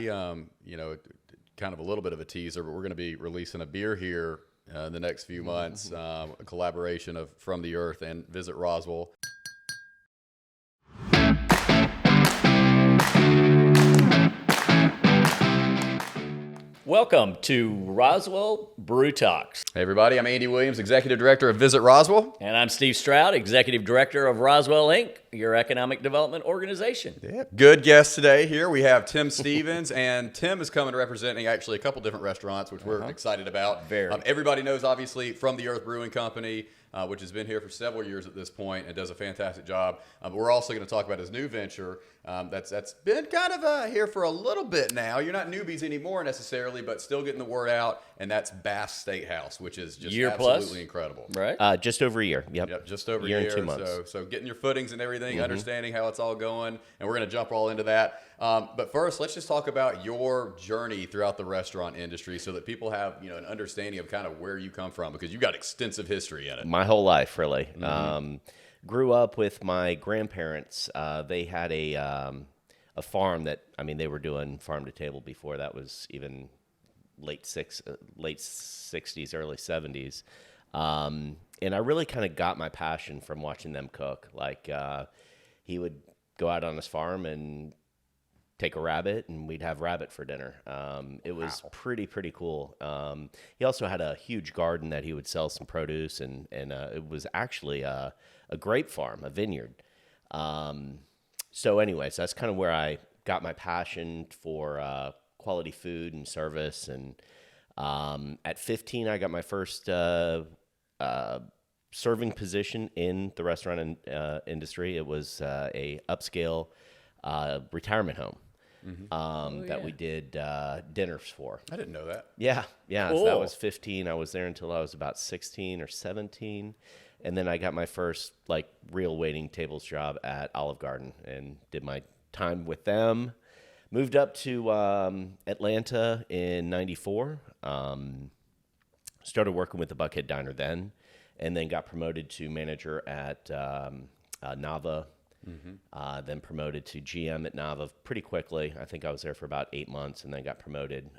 we, kind of a little bit of a teaser, but we're going to be releasing a beer here in the next few months, a collaboration of From the Earth and Visit Roswell. Welcome to Roswell Brew Talks. Hey everybody, I'm Andy Williams, Executive Director of Visit Roswell. And I'm Steve Stroud, Executive Director of Roswell, Inc., your economic development organization. Yeah. Good guest today here. We have Tim Stevens, and Tim is coming representing actually a couple different restaurants, which we're excited about. Everybody knows, obviously, From the Earth Brewing Company, which has been here for several years at this point and does a fantastic job. But we're also going to talk about his new venture that's been kind of here for a little bit now. You're not newbies anymore necessarily, but still getting the word out, and that's Bask Steakhouse, which is just absolutely incredible. Right? Just over a year. Yep, just over a year. And 2 months. So getting your footings and everything, understanding how it's all going, and we're going to jump all into that. But first, let's just talk about your journey throughout the restaurant industry so that people have an understanding of kind of where you come from, because you've got extensive history in it. My whole life, really. Grew up with my grandparents. They had a farm that, they were doing farm to table before that was even late 60s, early 70s. And I really kind of got my passion from watching them cook. Like, he would go out on his farm and take a rabbit, and we'd have rabbit for dinner. It was pretty cool. He also had a huge garden that he would sell some produce, and it was actually a grape farm, a vineyard. So anyways, that's kind of where I got my passion for quality food and service. And at 15, I got my first serving position in the restaurant industry. It was a upscale retirement home that we did dinners for. I didn't know that. Yeah. Cool. So that was 15. I was there until I was about 16 or 17. And then I got my first real waiting tables job at Olive Garden and did my time with them. Moved up to Atlanta in 94. Started working with the Buckhead Diner then, and then got promoted to manager at Nava. Then promoted to GM at Nava pretty quickly. I think I was there for about 8 months and then got promoted.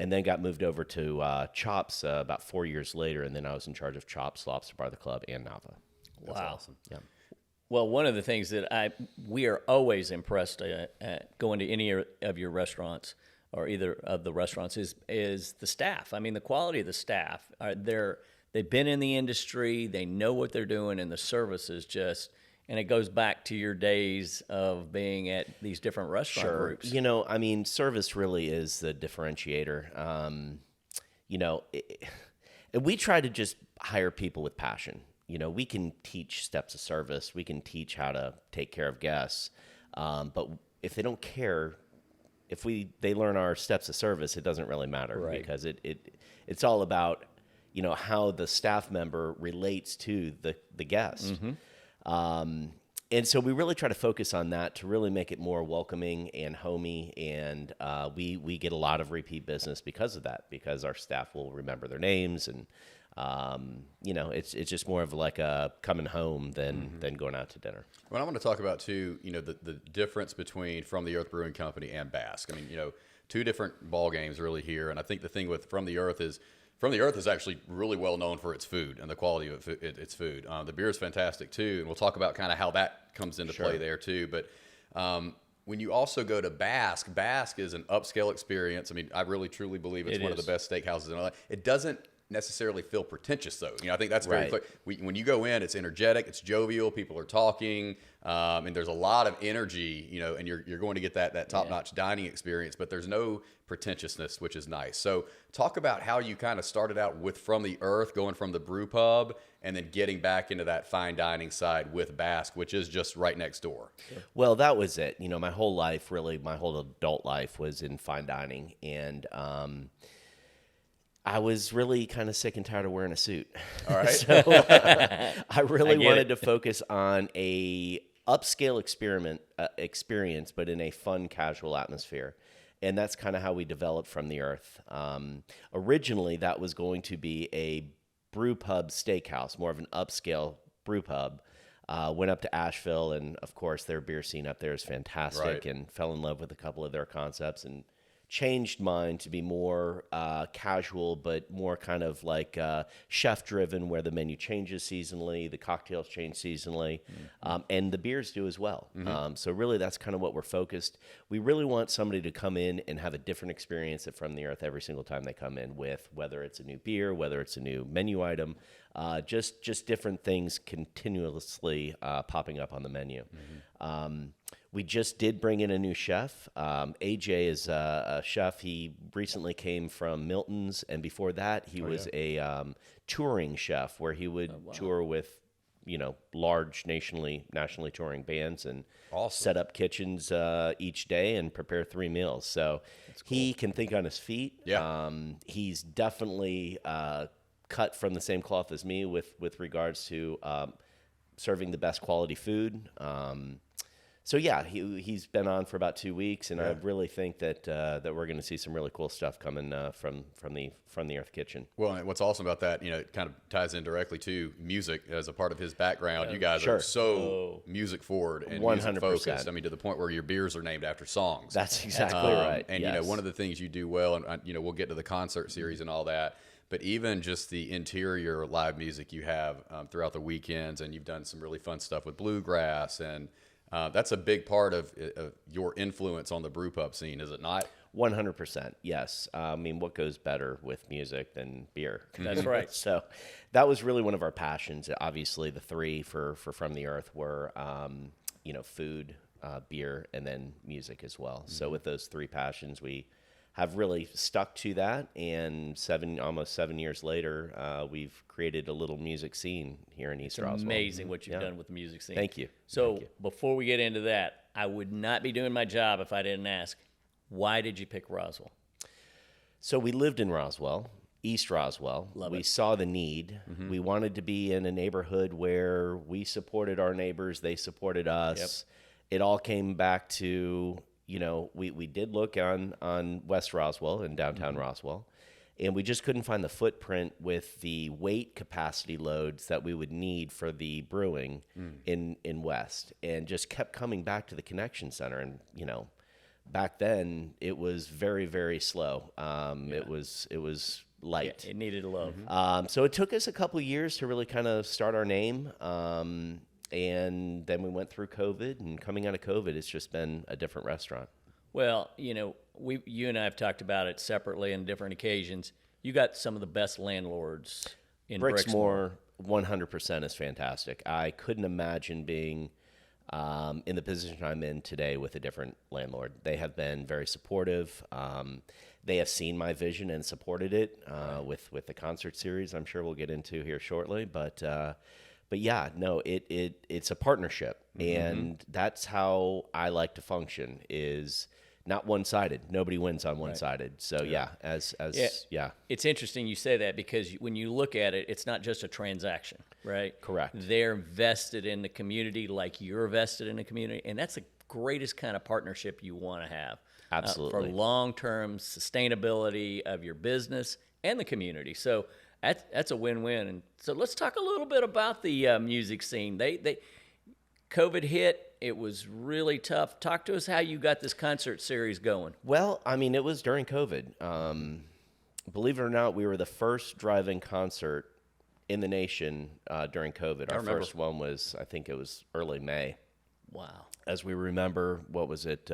And then got moved over to Chops about 4 years later, and then I was in charge of Chops, Lobster Bar, the Club, and Nava. That's awesome. Yeah. Well, one of the things that we are always impressed at going to any of your restaurants or either of the restaurants is the staff. The quality of the staff. They've been in the industry, they know what they're doing, and the service is just... And it goes back to your days of being at these different restaurant groups. Service really is the differentiator. We try to just hire people with passion. We can teach steps of service. We can teach how to take care of guests. But if they don't care, if they learn our steps of service, it doesn't really matter, right? Because it's all about, how the staff member relates to the guest. And so we really try to focus on that to really make it more welcoming and homey. And we get a lot of repeat business because of that, because our staff will remember their names. And, it's just more of like a coming home than going out to dinner. Well, I want to talk about, too, the difference between From the Earth Brewing Company and Bask. Two different ball games really here. And I think the thing with From the Earth is actually really well known for its food and the quality of its food. The beer is fantastic too, and we'll talk about kind of how that comes into play there too. But when you also go to Bask, Bask is an upscale experience. I really truly believe it's one of the best steakhouses in LA. It doesn't necessarily feel pretentious though. I think that's very clear. When you go in, it's energetic, it's jovial, people are talking, and there's a lot of energy, and you're going to get that top-notch dining experience, but there's no pretentiousness, which is nice. So talk about how you kind of started out with From the Earth, going from the brew pub and then getting back into that fine dining side with Bask, which is just right next door. Well, that was it. My whole life, really, my whole adult life was in fine dining. And I was really kind of sick and tired of wearing a suit. All right. So I really wanted to focus on a upscale experience, but in a fun, casual atmosphere. And that's kind of how we developed From the Earth. Originally, that was going to be a brew pub steakhouse, more of an upscale brew pub. Went up to Asheville, and of course their beer scene up there is fantastic, Right. and fell in love with a couple of their concepts, and changed mine to be more casual, but more kind of like chef driven, where the menu changes seasonally, the cocktails change seasonally, and the beers do as well. So really that's kind of what we're focused. We really want somebody to come in and have a different experience at From the Earth every single time they come in, with whether it's a new beer, whether it's a new menu item, just different things continuously popping up on the menu. We just did bring in a new chef. AJ is a chef. He recently came from Milton's, and before that, he was a touring chef, where he would tour with, large nationally touring bands, and set up kitchens each day and prepare 3 meals. So he can think on his feet. Yeah. He's definitely cut from the same cloth as me with regards to serving the best quality food. So yeah, he's been on for about 2 weeks, and I really think that we're going to see some really cool stuff coming from the Earth Kitchen. Well, and what's awesome about that, it kind of ties in directly to music as a part of his background. You guys are so music forward and 100%. music focused. I mean, to the point where your beers are named after songs. That's exactly right. And yes. one of the things you do well, and we'll get to the concert series and all that, but even just the interior live music you have throughout the weekends, and you've done some really fun stuff with bluegrass, and that's a big part of your influence on the brew pub scene, is it not? 100%, yes. I mean, what goes better with music than beer? That's right. So that was really one of our passions. Obviously, the three for From the Earth were, food, beer, and then music as well. So with those 3 passions, we have really stuck to that, and almost 7 years later, we've created a little music scene here in East Roswell. Amazing what you've done with the music scene. Thank you. So Thank you. before we get into that, I would not be doing my job if I didn't ask, why did you pick Roswell? So we lived in Roswell, East Roswell. We saw the need. We wanted to be in a neighborhood where we supported our neighbors, they supported us. It all came back to, we did look on West Roswell and downtown Roswell, and we just couldn't find the footprint with the weight capacity loads that we would need for the brewing in West, and just kept coming back to the connection center. And, back then it was very, very slow. It was light. Yeah, it needed a love. So it took us a couple of years to really kind of start our name. And then we went through COVID, and coming out of COVID, it's just been a different restaurant. Well, you and I have talked about it separately on different occasions. You got some of the best landlords in Brixmor. 100% is fantastic. I couldn't imagine being in the position I'm in today with a different landlord. They have been very supportive. They have seen my vision and supported it with the concert series. I'm sure we'll get into here shortly, but yeah, no, it's a partnership, and that's how I like to function. Is not one-sided. Nobody wins on one-sided. So yeah, It's interesting you say that, because when you look at it, it's not just a transaction, right? Correct. They're vested in the community like you're vested in the community, and that's the greatest kind of partnership you want to have. Absolutely. For long-term sustainability of your business and the community. So that's a win-win. And so let's talk a little bit about the music scene. COVID hit. It was really tough. Talk to us how you got this concert series going. Well, I mean, it was during COVID. Believe it or not, we were the first drive-in concert in the nation during COVID. Our first one was, I think it was early May. Wow. As we remember, what was it?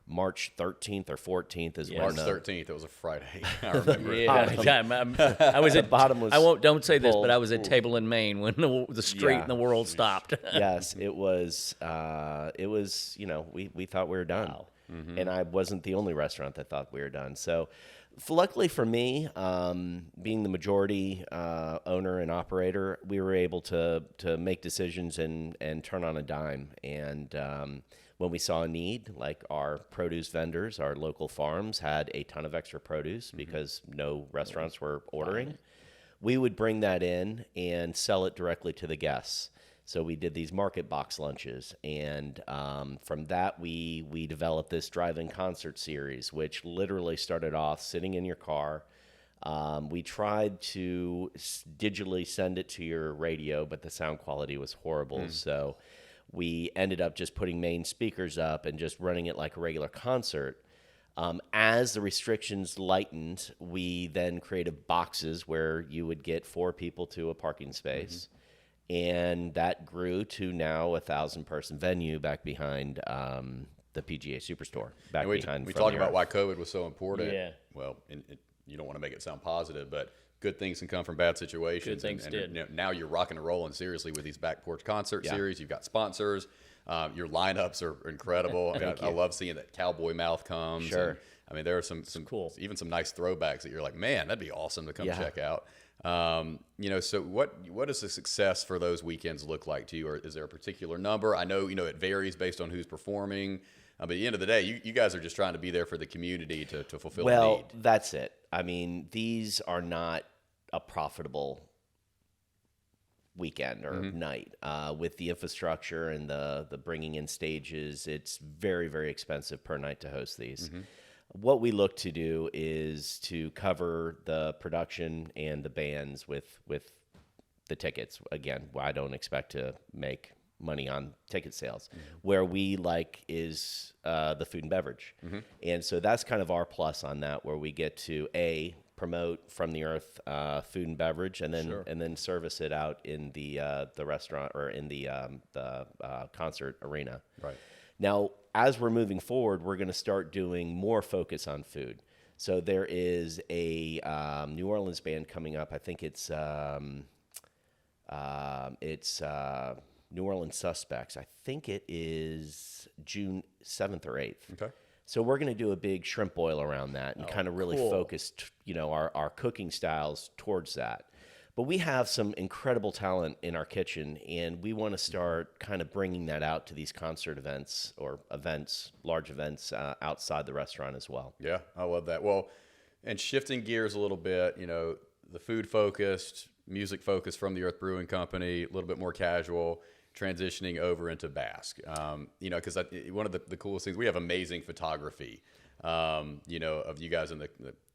March 13th or 14th is March when 13th. It was a Friday. I remember. I was at bottom was don't say this, full. but I was at table in Maine when the street in the world stopped. Yes, it was. We thought we were done, and I wasn't the only restaurant that thought we were done. So, luckily for me, being the majority owner and operator, we were able to make decisions and turn on a dime. And when we saw a need, like our produce vendors, our local farms had a ton of extra produce because no restaurants were ordering, we would bring that in and sell it directly to the guests. So we did these market box lunches, and from that we developed this drive-in concert series, which literally started off sitting in your car, We tried to digitally send it to your radio, but the sound quality was horrible. So we ended up just putting main speakers up and just running it like a regular concert. As the restrictions lightened, we then created boxes where you would get 4 people to a parking space. And that grew to now 1,000-person venue back behind the PGA Superstore. Back behind. We talked about why COVID was so important. Yeah. Well, you don't want to make it sound positive, but good things can come from bad situations. Good things did. You know, now you're rocking and rolling seriously with these back porch concert series. You've got sponsors. Your lineups are incredible. I mean, I love seeing that cowboy mouth comes. Sure. And, I mean, there are some cool. even some nice throwbacks that you're like, man, that'd be awesome to come check out. You know, so what does the success for those weekends look like to you? Or is there a particular number? I know, it varies based on who's performing. But at the end of the day, you guys are just trying to be there for the community to fulfill a need. Well, that's it. I mean, these are not a profitable weekend or night. With the infrastructure and the bringing in stages, it's very, very expensive per night to host these. What we look to do is to cover the production and the bands with the tickets. Again, I don't expect to make money on ticket sales. Where we like is the food and beverage. And so that's kind of our plus on that, where we get to promote From the Earth food and beverage, and then service it out in the restaurant or in the concert arena. Right. Now, as we're moving forward, we're going to start doing more focus on food. So there is a New Orleans band coming up. I think it's New Orleans Suspects. I think it is June 7th or 8th. Okay. So we're going to do a big shrimp boil around that and kind of really focus, our cooking styles towards that. But we have some incredible talent in our kitchen, and we want to start kind of bringing that out to these concert events or large events outside the restaurant as well. Yeah, I love that. Well, and shifting gears a little bit, the food focused, music focused From the Earth Brewing Company, a little bit more casual, transitioning over into Bask. Because one of the coolest things, we have amazing photography, of you guys in the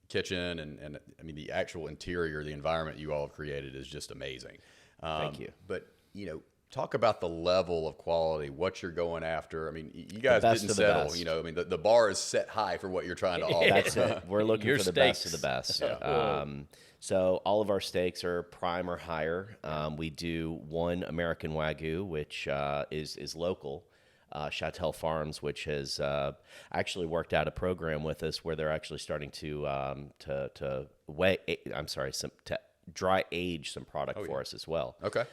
kitchen, and I mean, the actual interior, the environment you all have created is just amazing. Thank you. But, talk about the level of quality, what you're going after. I mean, you guys didn't settle, I mean, the bar is set high for what you're trying to offer. That's it. We're looking for the best of the best. Yeah. So all of our steaks are prime or higher. We do one American Wagyu, which is local. Chattel Farms, which has actually worked out a program with us where they're actually starting to dry age some product for us as well. Okay.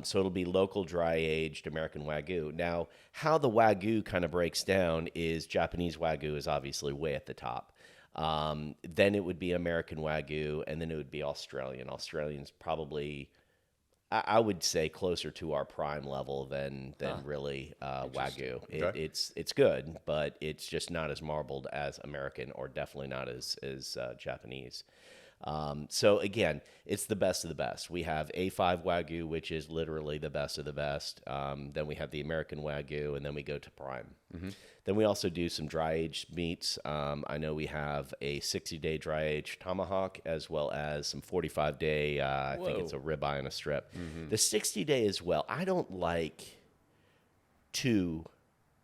So it'll be local dry aged American Wagyu. Now, how the Wagyu kind of breaks down is Japanese Wagyu is obviously way at the top. Then it would be American Wagyu, and then it would be Australian. Australian's probably, I would say, closer to our prime level than really Wagyu. Okay. It's good, but it's just not as marbled as American, or definitely not as Japanese. So again, it's the best of the best. We have A5 Wagyu, which is literally the best of the best. Then we have the American Wagyu, and then we go to prime. Then we also do some dry-aged meats. I know we have a 60-day dry-aged tomahawk, as well as some 45-day, I think it's a ribeye and a strip. The 60-day as well, I don't like too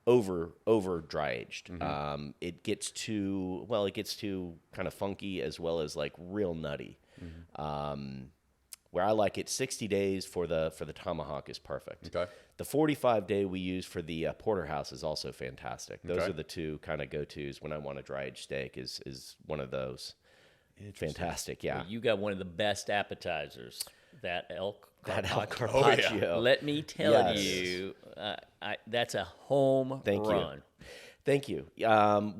over dry-aged. It gets too kind of funky, as well as like real nutty. Where I like it, 60 days for the tomahawk is perfect. Okay. The 45-day we use for the porterhouse is also fantastic. Those are the two kind of go-tos when I want a dry-aged steak. Is one of those. Fantastic, yeah. Well, you got one of the best appetizers, that elk carpaccio. Oh, yeah. Let me tell you, that's a home run. Thank you.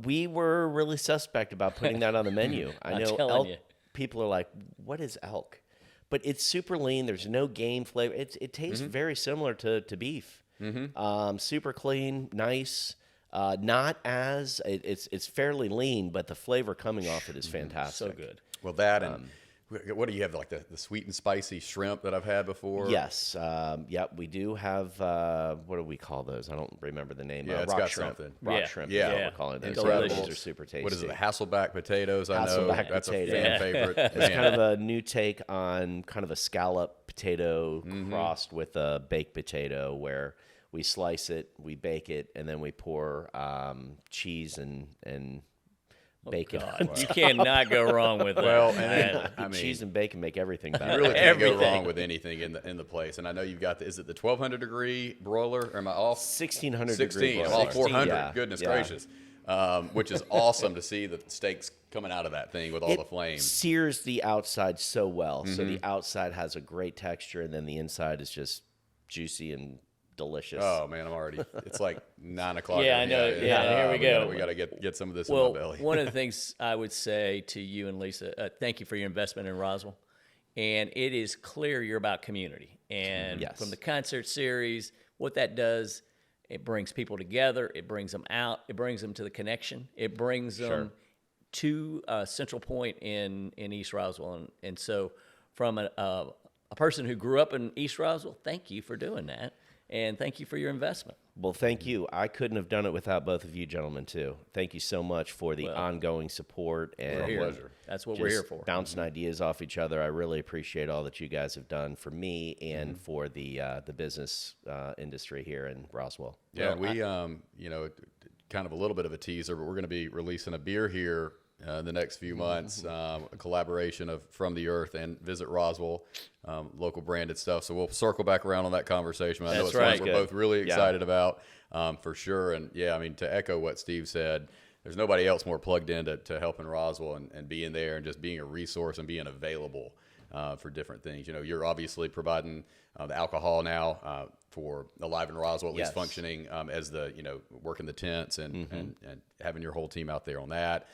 We were really suspect about putting that on the menu. I know elk. People are like, "What is elk?" But it's super lean. There's no game flavor. It tastes very similar to beef. Super clean, nice. Not as it's fairly lean, but the flavor coming off it is fantastic. So good. Well, that and what do you have, like the sweet and spicy shrimp that I've had before? Yes. Yep. We do have, what do we call those? I don't remember the name. Yeah, it's rock got shrimp. something. Rock Yeah. shrimp Yeah. is what we're calling it. Incredible. Those are super tasty. What is it? The Hasselback potatoes. I know Hasselback that's potato. a fan Yeah. favorite. It's Man. kind of a new take on kind of a scallop potato crossed with a baked potato, where we slice it, we bake it, and then we pour cheese and bacon. God, you cannot go wrong with that. Well, and I mean, Cheese and bacon make everything you better. really can't go Everything. wrong with anything in the place. And I know you've got is it the 1200 degree broiler? Or am I off? 1600 16. degree I'm all broiler. 400. Yeah, Goodness yeah. gracious. Which is awesome to see the steaks coming out of that thing with all the It flames. sears the outside so well. So the outside has a great texture, and then the inside is just juicy and delicious. Oh man, I'm already. It's like 9 o'clock. Yeah, I know. Yeah, here we go. We got to get some of this Well, in my belly. one of the things I would say to you and Lisa, thank you for your investment in Roswell. And it is clear you're about community. And Yes. from the concert series, what that does, it brings people together. It brings them out. It brings them to the connection. It brings them to a central point in East Roswell. And so from a person who grew up in East Roswell, thank you for doing that. And thank you for your investment. Well, thank you. I couldn't have done it without both of you gentlemen, too. Thank you so much for the ongoing support and Here. pleasure. That's what we're here just for. bouncing ideas off each other. I really appreciate all that you guys have done for me and for the business industry here in Roswell. Yeah, we kind of a little bit of a teaser, but we're going to be releasing a beer here in the next few months, a collaboration of From the Earth and Visit Roswell, local branded stuff. So we'll circle back around on that conversation. I know That's it's one right. we're Good. both really Yeah. excited about, for sure. And yeah, I mean, to echo what Steve said, there's nobody else more plugged in to helping Roswell and being there and just being a resource and being available for different things. You know, you're obviously providing the alcohol now for Alive in Roswell, at least Yes. functioning as the, working the tents and having your whole team out there on that.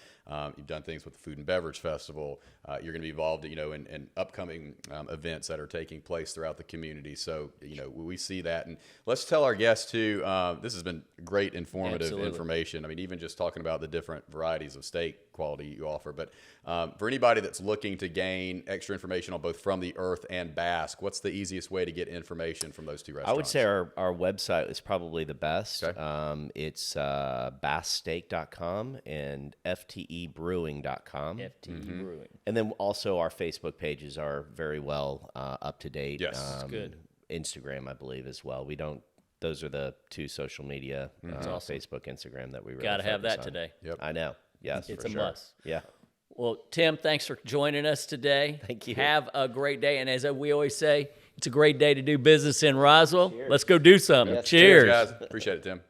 You've done things with the Food and Beverage Festival. You're going to be involved, in upcoming events that are taking place throughout the community. So, we see that. And let's tell our guests, too, this has been great, informative Absolutely. information. I mean, even just talking about the different varieties of steak quality you offer. But for anybody that's looking to gain extra information on both From the Earth and Bask, what's the easiest way to get information from those two restaurants? I would say our website is probably the best. Okay. It's basksteak.com and ftebrewing.com. FTE Brewing. And then also our Facebook pages are very well up to date. Yes, good. Instagram, I believe, as well. We don't. Those are the two social media, awesome. Facebook, Instagram, that we really Got to have focus that on. today. Yep. I know. Yes, It's for a sure. must. Yeah. Well, Tim, thanks for joining us today. Thank you. Have a great day. And as we always say, it's a great day to do business in Roswell. Let's go do something. Yes, Cheers. Cheers, guys. Appreciate it, Tim.